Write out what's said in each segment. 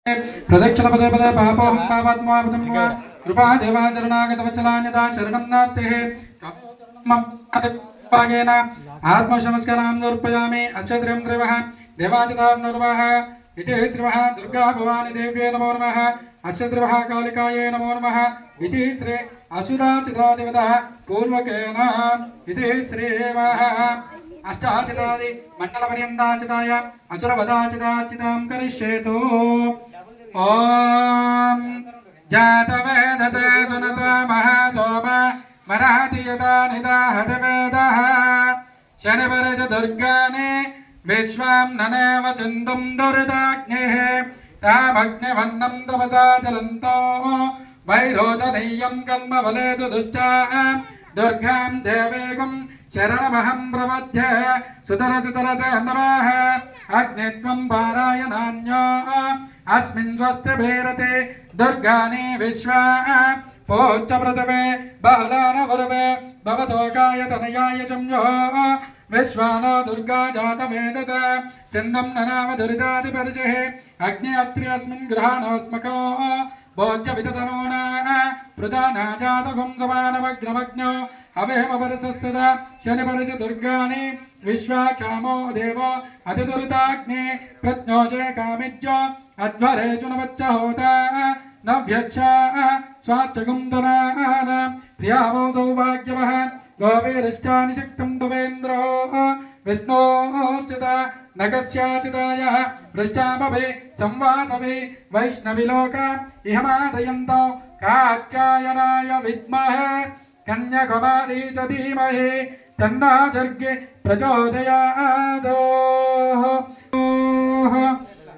प्रदक्षिण पदे पदे पापोहं पापात्मापसंवा कृपा देवाचरणागतवचलान्यदा शरणं नास्ति पागेन आत्मशमस्करां समर्पयामि अस्य श्रियं देवः देवाचितां नमः इति श्रीमः दुर्गा भवानी देव्यै नमो नमः अस्य श्रीमः कालिकायै नमो नमः इति श्री असुराचितादेवतः पूर्वकेन इति श्रीमः अष्टाचितादि मण्डलपर्यन्ताचिताय असुरवधाचिताचितां करिष्येतु ओम जातवेदच सुनस महासोम मराठियता निदाहतवेदः शनिपरच दुर्गाने विश्वां ननेव चिन्तुं दुरिताग्नेः तामग्निवन्नं तपसा चलन्तो वैरोचनीयं कर्मफलेषु दुष्टाः दुर्गां देवीं शरणमहं प्रपद्ये सुतरसुतरस नमः अग्नित्वं पारायणान्यो अस्मिन् स्वस्य भैरते दुर्गानि विश्वा पोच्च पृथवे बालान वरवे भवतोकाय तनयाय संयो विश्वानो दुर्गा जातमेधस चन्दं ननाम दुरितादिपरिचः अग्नि अत्रि अस्मिन् गृहाणोऽस्मको भोज्य विततनोना प्रधाना जातगुं समानमग्नमग्नो हवेमपरसस्तदा शनिपरस दुर्गानि विश्वाक्षामो देवो अतिदुरिताग्ने प्रज्ञोषे कामिज्य अध्वरे चुनवच्च होता नव्यच्छा स्वाच्छगुं तुनान प्रियावो सौभाग्यवः गोपीरिष्टानिशक्तं तुवेन्द्रो विष्णोर्चिता नकस्याचिताय पृष्ठामभे संवासवे वैष्णविलोका इहमादयन्तो कात्यायनाय विद्महे कन्याकुमारी च धीमहि तन्नो दुर्गे प्रचोदयात्।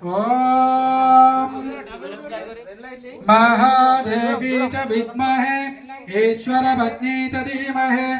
ओम महादेवी च विद्महे ईश्वरपत्नी च धीमहि